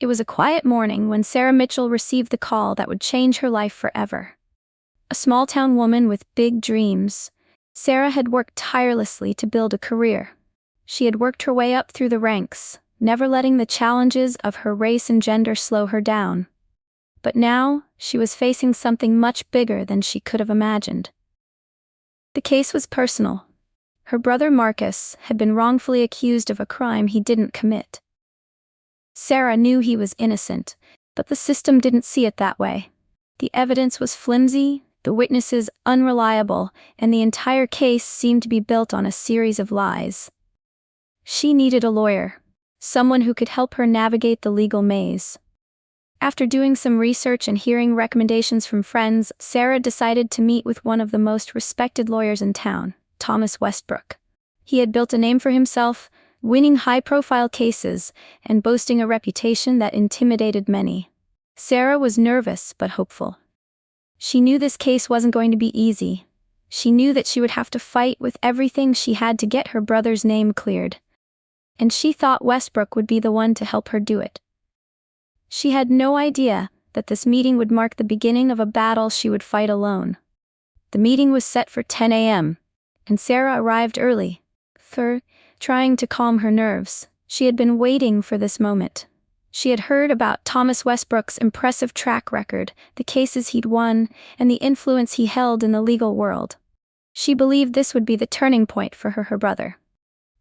It was a quiet morning when Sarah Mitchell received the call that would change her life forever. A small-town woman with big dreams, Sarah had worked tirelessly to build a career. She had worked her way up through the ranks, never letting the challenges of her race and gender slow her down. But now, she was facing something much bigger than she could have imagined. The case was personal. Her brother Marcus had been wrongfully accused of a crime he didn't commit. Sarah knew he was innocent, but the system didn't see it that way. The evidence was flimsy, the witnesses unreliable, and the entire case seemed to be built on a series of lies. She needed a lawyer, someone who could help her navigate the legal maze. After doing some research and hearing recommendations from friends, Sarah decided to meet with one of the most respected lawyers in town, Thomas Westbrook. He had built a name for himself, winning high-profile cases and boasting a reputation that intimidated many. Sarah was nervous but hopeful. She knew this case wasn't going to be easy. She knew that she would have to fight with everything she had to get her brother's name cleared. And she thought Westbrook would be the one to help her do it. She had no idea that this meeting would mark the beginning of a battle she would fight alone. The meeting was set for 10 a.m., and Sarah arrived early. Trying to calm her nerves, she had been waiting for this moment. She had heard about Thomas Westbrook's impressive track record, the cases he'd won, and the influence he held in the legal world. She believed this would be the turning point for her brother.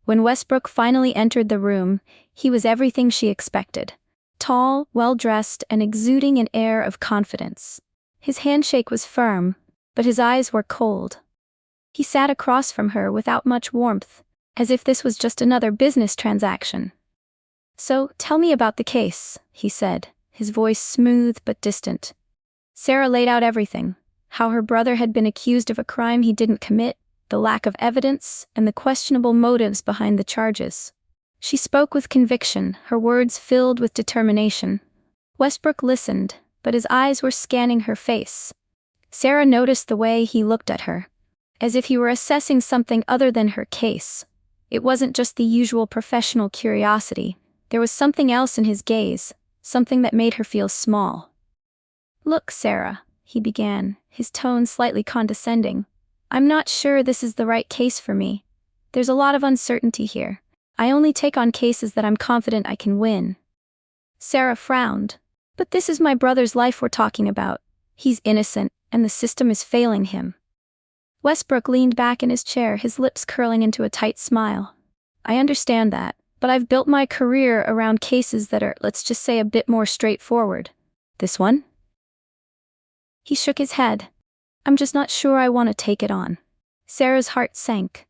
When Westbrook finally entered the room, he was everything she expected. Tall, well-dressed, and exuding an air of confidence. His handshake was firm, but his eyes were cold. He sat across from her without much warmth, as if this was just another business transaction. "So, tell me about the case," he said, his voice smooth but distant. Sarah laid out everything, how her brother had been accused of a crime he didn't commit, the lack of evidence, and the questionable motives behind the charges. She spoke with conviction, her words filled with determination. Westbrook listened, but his eyes were scanning her face. Sarah noticed the way he looked at her, as if he were assessing something other than her case. It wasn't just the usual professional curiosity. There was something else in his gaze, something that made her feel small. "Look, Sarah," he began, his tone slightly condescending. "I'm not sure this is the right case for me. There's a lot of uncertainty here. I only take on cases that I'm confident I can win." Sarah frowned. "But this is my brother's life we're talking about. He's innocent, and the system is failing him." Westbrook leaned back in his chair, his lips curling into a tight smile. "I understand that, but I've built my career around cases that are, let's just say, a bit more straightforward. This one?" He shook his head. "I'm just not sure I want to take it on." Sarah's heart sank.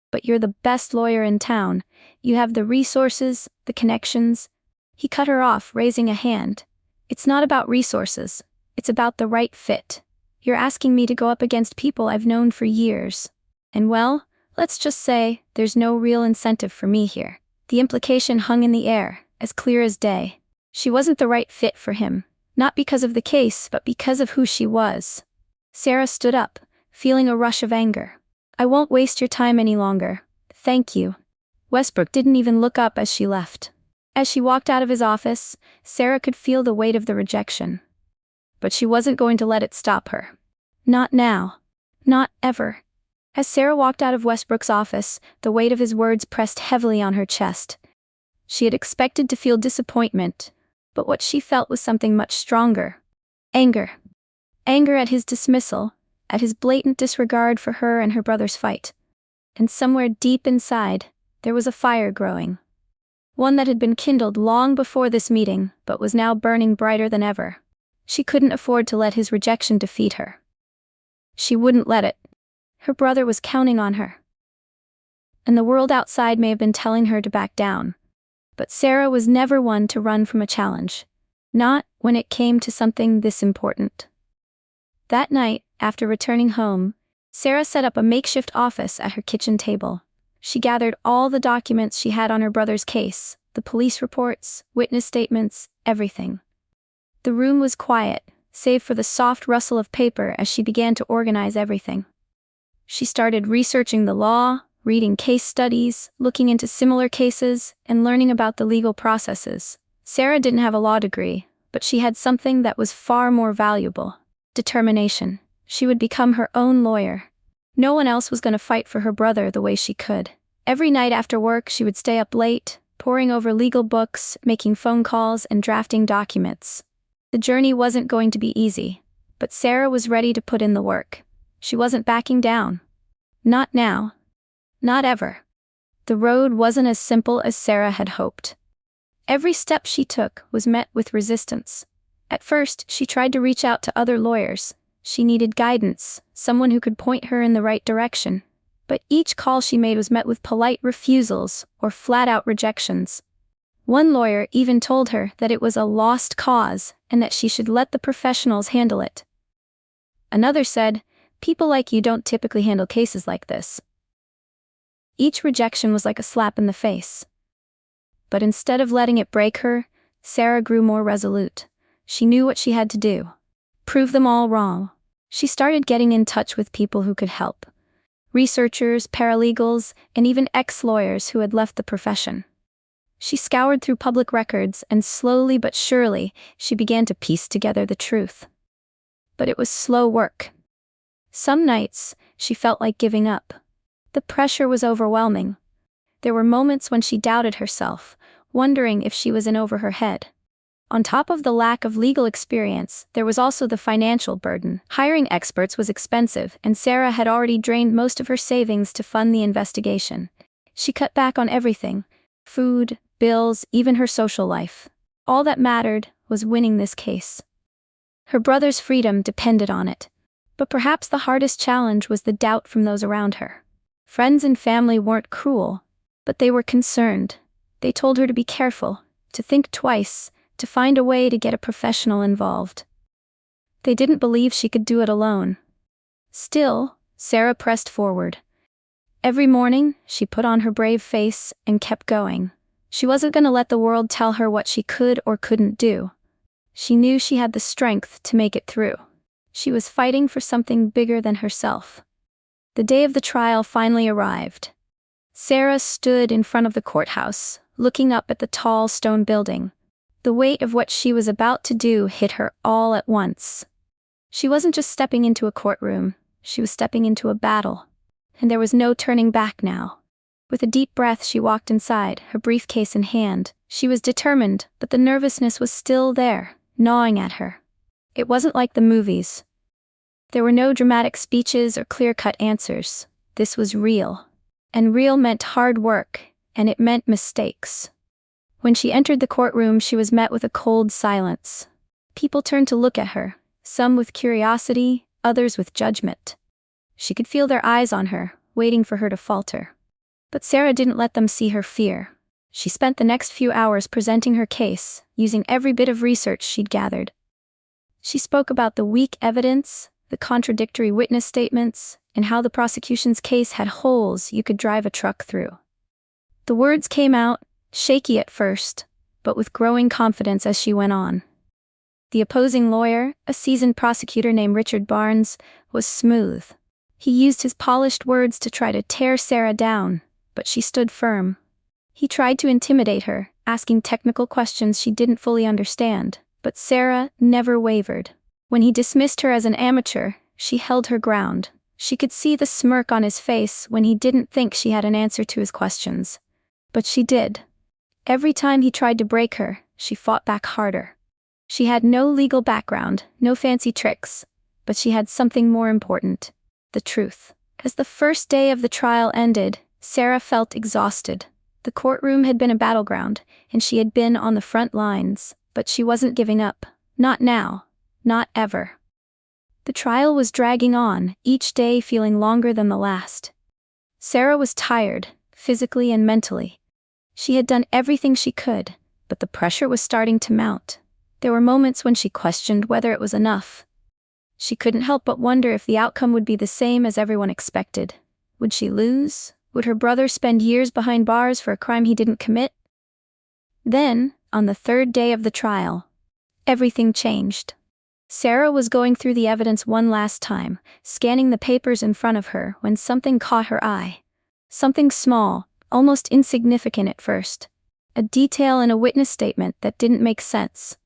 "But you're the best lawyer in town. You have the resources, the connections." He cut her off, raising a hand. "It's not about resources. It's about the right fit. You're asking me to go up against people I've known for years. And well, let's just say, there's no real incentive for me here." The implication hung in the air, as clear as day. She wasn't the right fit for him, not because of the case, but because of who she was. Sarah stood up, feeling a rush of anger. "I won't waste your time any longer. Thank you." Westbrook didn't even look up as she left. As she walked out of his office, Sarah could feel the weight of the rejection. But she wasn't going to let it stop her. Not now. Not ever. As Sarah walked out of Westbrook's office, the weight of his words pressed heavily on her chest. She had expected to feel disappointment, but what she felt was something much stronger. Anger. Anger at his dismissal, at his blatant disregard for her and her brother's fight. And somewhere deep inside, there was a fire growing. One that had been kindled long before this meeting, but was now burning brighter than ever. She couldn't afford to let his rejection defeat her. She wouldn't let it. Her brother was counting on her. And the world outside may have been telling her to back down. But Sarah was never one to run from a challenge. Not when it came to something this important. That night, after returning home, Sarah set up a makeshift office at her kitchen table. She gathered all the documents she had on her brother's case, the police reports, witness statements, everything. The room was quiet, save for the soft rustle of paper as she began to organize everything. She started researching the law, reading case studies, looking into similar cases, and learning about the legal processes. Sarah didn't have a law degree, but she had something that was far more valuable: determination. She would become her own lawyer. No one else was going to fight for her brother the way she could. Every night after work, she would stay up late, poring over legal books, making phone calls, and drafting documents. The journey wasn't going to be easy, but Sarah was ready to put in the work. She wasn't backing down. Not now. Not ever. The road wasn't as simple as Sarah had hoped. Every step she took was met with resistance. At first, she tried to reach out to other lawyers. She needed guidance, someone who could point her in the right direction. But each call she made was met with polite refusals or flat-out rejections. One lawyer even told her that it was a lost cause and that she should let the professionals handle it. Another said, "People like you don't typically handle cases like this." Each rejection was like a slap in the face. But instead of letting it break her, Sarah grew more resolute. She knew what she had to do. Prove them all wrong. She started getting in touch with people who could help. Researchers, paralegals, and even ex-lawyers who had left the profession. She scoured through public records, and slowly but surely, she began to piece together the truth. But it was slow work. Some nights, she felt like giving up. The pressure was overwhelming. There were moments when she doubted herself, wondering if she was in over her head. On top of the lack of legal experience, there was also the financial burden. Hiring experts was expensive, and Sarah had already drained most of her savings to fund the investigation. She cut back on everything: food, bills, even her social life. All that mattered was winning this case. Her brother's freedom depended on it. But perhaps the hardest challenge was the doubt from those around her. Friends and family weren't cruel, but they were concerned. They told her to be careful, to think twice, to find a way to get a professional involved. They didn't believe she could do it alone. Still, Sarah pressed forward. Every morning, she put on her brave face and kept going. She wasn't going to let the world tell her what she could or couldn't do. She knew she had the strength to make it through. She was fighting for something bigger than herself. The day of the trial finally arrived. Sarah stood in front of the courthouse, looking up at the tall stone building. The weight of what she was about to do hit her all at once. She wasn't just stepping into a courtroom, she was stepping into a battle. And there was no turning back now. With a deep breath, she walked inside, her briefcase in hand. She was determined, but the nervousness was still there, gnawing at her. It wasn't like the movies. There were no dramatic speeches or clear-cut answers. This was real. And real meant hard work, and it meant mistakes. When she entered the courtroom, she was met with a cold silence. People turned to look at her, some with curiosity, others with judgment. She could feel their eyes on her, waiting for her to falter. But Sarah didn't let them see her fear. She spent the next few hours presenting her case, using every bit of research she'd gathered. She spoke about the weak evidence, the contradictory witness statements, and how the prosecution's case had holes you could drive a truck through. The words came out, shaky at first, but with growing confidence as she went on. The opposing lawyer, a seasoned prosecutor named Richard Barnes, was smooth. He used his polished words to try to tear Sarah down, but she stood firm. He tried to intimidate her, asking technical questions she didn't fully understand, but Sarah never wavered. When he dismissed her as an amateur, she held her ground. She could see the smirk on his face when he didn't think she had an answer to his questions. But she did. Every time he tried to break her, she fought back harder. She had no legal background, no fancy tricks, but she had something more important: the truth. As the first day of the trial ended, Sarah felt exhausted. The courtroom had been a battleground, and she had been on the front lines, but she wasn't giving up. Not now. Not ever. The trial was dragging on, each day feeling longer than the last. Sarah was tired, physically and mentally. She had done everything she could, but the pressure was starting to mount. There were moments when she questioned whether it was enough. She couldn't help but wonder if the outcome would be the same as everyone expected. Would she lose? Would her brother spend years behind bars for a crime he didn't commit? Then, on the third day of the trial, everything changed. Sarah was going through the evidence one last time, scanning the papers in front of her, when something caught her eye. Something small, almost insignificant at first. a detail in a witness statement that didn't make sense,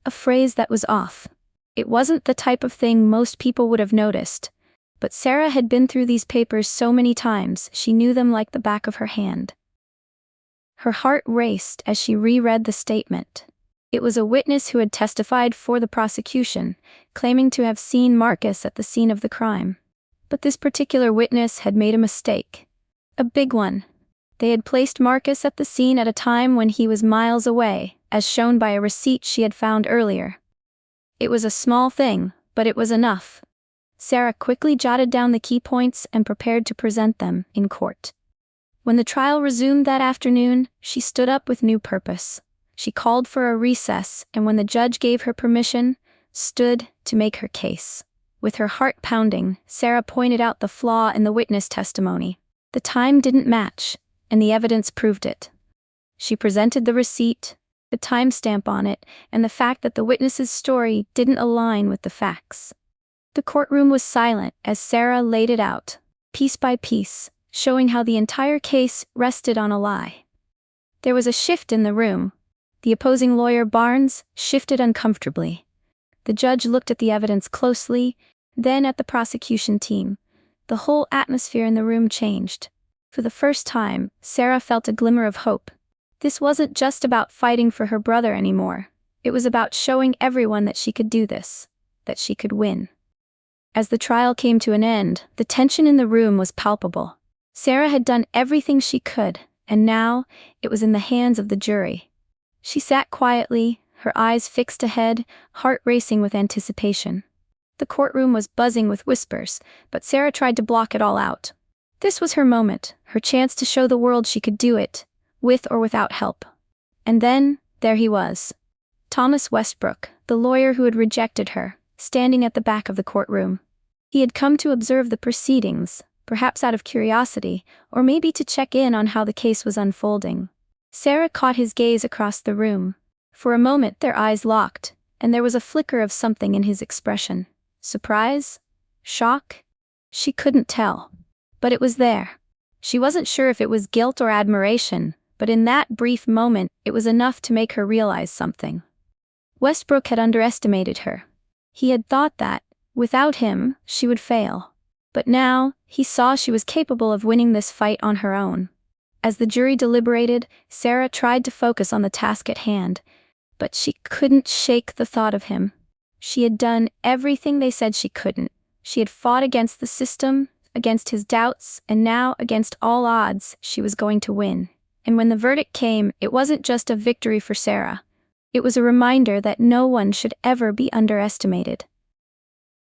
a phrase that was off. It wasn't the type of thing most people would have noticed, but Sarah had been through these papers so many times she knew them like the back of her hand. Her heart raced as she reread the statement. It was a witness who had testified for the prosecution, claiming to have seen Marcus at the scene of the crime. But this particular witness had made a mistake. A big one. They had placed Marcus at the scene at a time when he was miles away, as shown by a receipt she had found earlier. It was a small thing, but it was enough. Sarah quickly jotted down the key points and prepared to present them in court. When the trial resumed that afternoon, she stood up with new purpose. She called for a recess, and when the judge gave her permission, stood to make her case. With her heart pounding, Sarah pointed out the flaw in the witness testimony. The time didn't match, and the evidence proved it. She presented the receipt, the timestamp on it, and the fact that the witness's story didn't align with the facts. The courtroom was silent as Sarah laid it out, piece by piece, showing how the entire case rested on a lie. There was a shift in the room. The opposing lawyer, Barnes, shifted uncomfortably. The judge looked at the evidence closely, then at the prosecution team. The whole atmosphere in the room changed. For the first time, Sarah felt a glimmer of hope. This wasn't just about fighting for her brother anymore. It was about showing everyone that she could do this, that she could win. As the trial came to an end, the tension in the room was palpable. Sarah had done everything she could, and now it was in the hands of the jury. She sat quietly, her eyes fixed ahead, heart racing with anticipation. The courtroom was buzzing with whispers, but Sarah tried to block it all out. This was her moment, her chance to show the world she could do it, with or without help. And then, there he was. Thomas Westbrook, the lawyer who had rejected her, standing at the back of the courtroom. He had come to observe the proceedings, perhaps out of curiosity, or maybe to check in on how the case was unfolding. Sarah caught his gaze across the room. For a moment their eyes locked, and there was a flicker of something in his expression. Surprise? Shock? She couldn't tell. But it was there. She wasn't sure if it was guilt or admiration, but in that brief moment it was enough to make her realize something. Westbrook had underestimated her. He had thought that, without him, she would fail. But now, he saw she was capable of winning this fight on her own. As the jury deliberated, Sarah tried to focus on the task at hand, but she couldn't shake the thought of him. She had done everything they said she couldn't. She had fought against the system, against his doubts, and now, against all odds, she was going to win. And when the verdict came, it wasn't just a victory for Sarah. It was a reminder that no one should ever be underestimated.